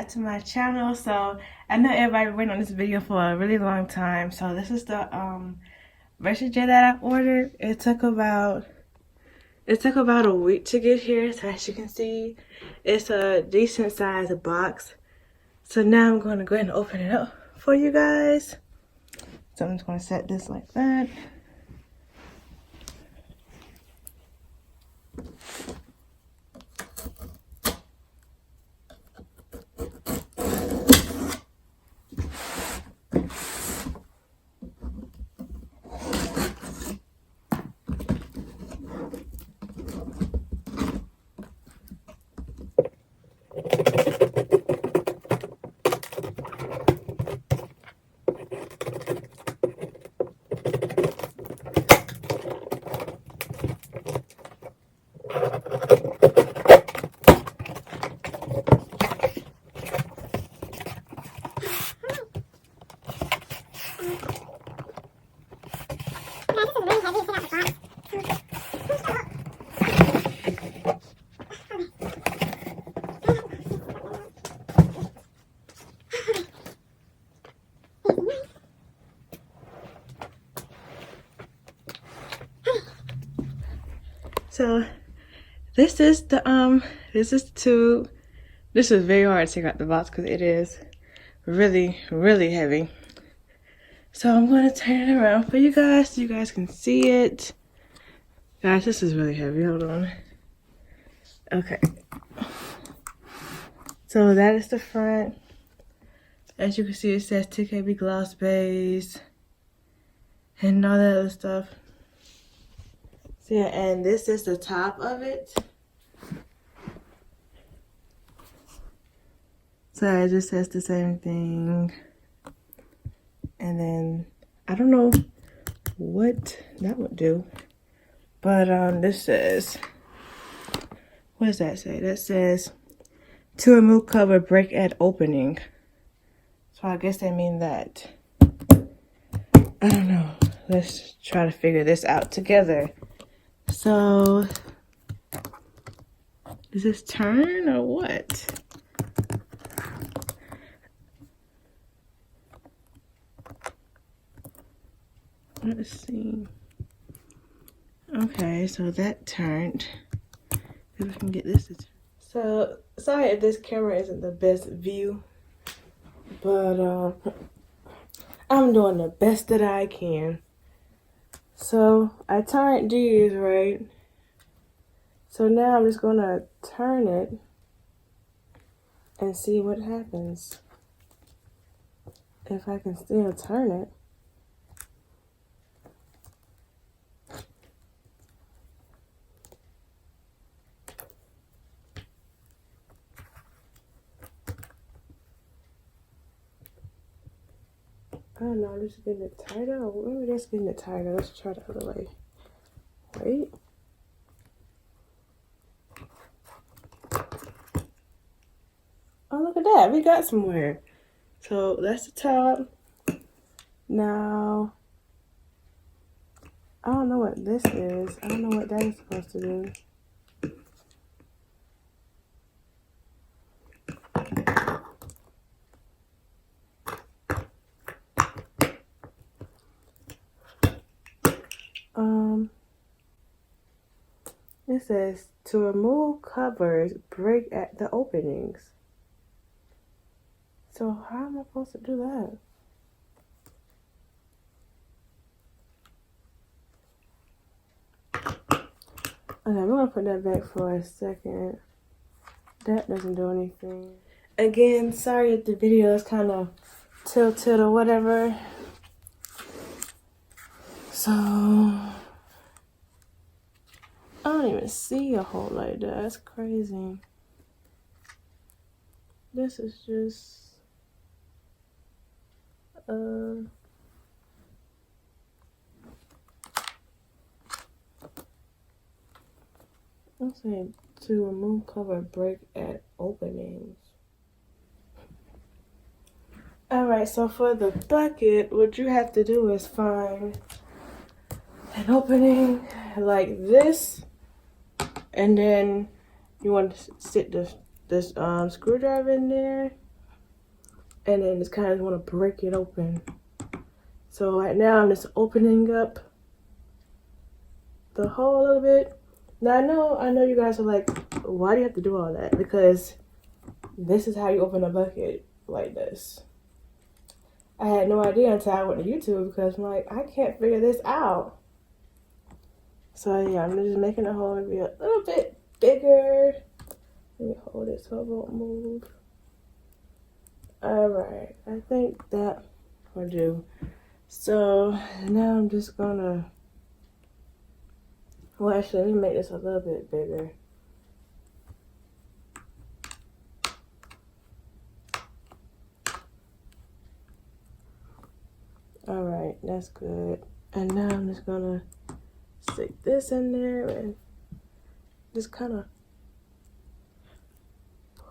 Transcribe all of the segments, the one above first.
back to my channel. So I know everybody waiting on this video for a really long time. So this is the Versagel that I ordered. It took about a week to get here. So as you can see, it's a decent sized box. So now I'm going to go ahead and open it up for you guys. So I'm just going to set this like that. So this is the tube. This is very hard to take out the box because it is really heavy. So I'm going to turn it around for you guys so you guys can see it. Guys, this is really heavy. Hold on. Okay. So that is the front. As you can see, it says TKB gloss base and all that other stuff. So yeah, and this is the top of it. So it just says the same thing. And then I don't know what that would do, but this says, what does that say? That says to remove cover, break at opening. So I guess they mean that. I don't know. Let's try to figure this out together. So does this turn or what? Let's see. Okay, so that turned. If we can get this to turn. So sorry if this camera isn't the best view, but I'm doing the best that I can. So I turned these, right? So now I'm just gonna turn it and see what happens. If I can still turn it. I don't know, just getting it tighter, or maybe that's getting it tighter. Let's try the other way. Wait. Oh, look at that. We got somewhere. So that's the top. Now, I don't know what this is. I don't know what that is supposed to do. It says to remove covers, break at the openings. So how am I supposed to do that? Okay, I'm gonna put that back for a second. That doesn't do anything. Again, sorry if the video is kind of tilted or whatever. So I don't even see a hole like that. That's crazy. This is just I'm saying to remove cover, break at openings. Alright, so for the bucket, what you have to do is find an opening like this, and then you want to stick this screwdriver in there, and then just kind of want to break it open. So right now I'm just opening up the hole a little bit. Now I know you guys are like, why do you have to do all that? Because this is how you open a bucket like this. I had no idea until I went to YouTube because I'm like, I can't figure this out. So yeah, I'm just making the hole maybe a little bit bigger. Let me hold it so it won't move. Alright, I think that will do. So now I'm just gonna, well actually let me make this a little bit bigger. Alright, that's good. And now I'm just gonna stick this in there and just kind of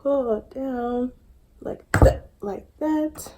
pull it down like that, like that.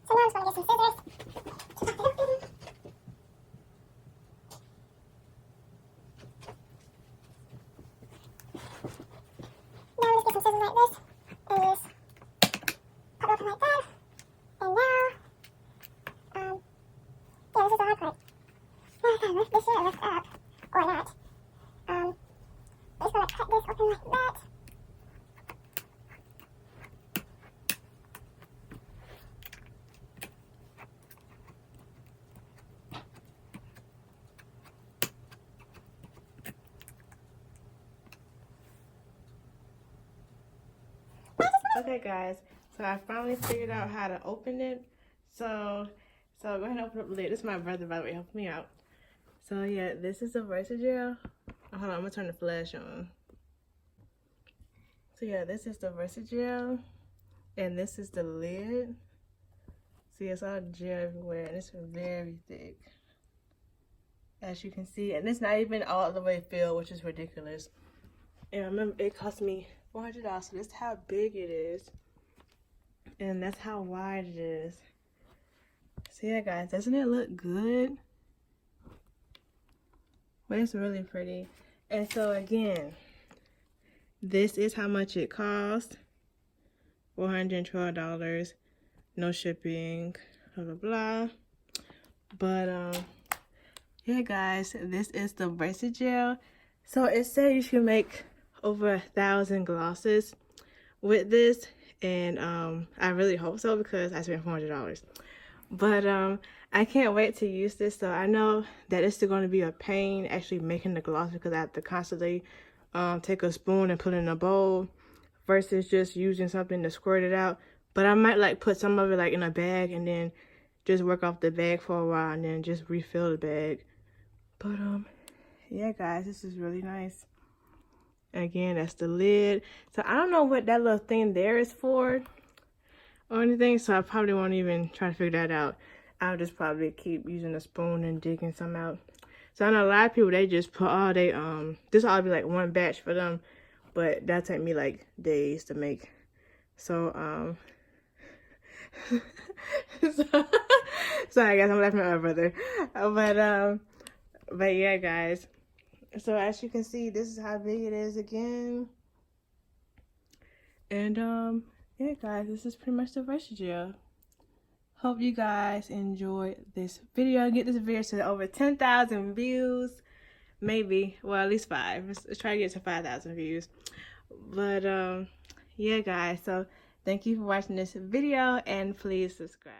So now I'm just going to get some scissors. Now I'm just get some scissors like this. And just pop it open like that. And now, yeah, this is the hard part. Now I can lift this here, lift up. Or not. I'm just going to cut this open like that. Okay guys, so I finally figured out how to open it. So go ahead and open up the lid. This is my brother, by the way, helping me out. So yeah, this is the Versagel. Oh, hold on, I'm gonna turn the flash on. So yeah, this is the Versagel, and this is the lid. See, it's all gel everywhere, and it's very thick, as you can see. And it's not even all the way filled, which is ridiculous. And remember, it cost me $400, so this is how big it is. And that's how wide it is. So yeah, guys, doesn't it look good? But it's really pretty. And so again, this is how much it cost. $412, no shipping, blah blah blah. But yeah guys, this is the Versagel. So it said you should make over 1,000 glosses with this, and I really hope so because I spent $400. But I can't wait to use this. So I know that it's still going to be a pain actually making the gloss because I have to constantly take a spoon and put it in a bowl versus just using something to squirt it out. But I might like put some of it like in a bag and then just work off the bag for a while and then just refill the bag. But yeah guys, this is really nice. Again, that's the lid. So I don't know what that little thing there is for or anything, so I probably won't even try to figure that out. I'll just probably keep using a spoon and digging some out. So I know a lot of people, they just put all they this will all be like one batch for them, but that'll take me like days to make. So sorry guys, I'm laughing at my brother. But yeah guys, so as you can see, this is how big it is again. And yeah guys, this is pretty much the Versagel. Hope you guys enjoyed this video. Get this video to over 10,000 views. maybe, well, at least 5. Let's try to get to 5,000 views. But yeah, guys, so thank you for watching this video, and please subscribe.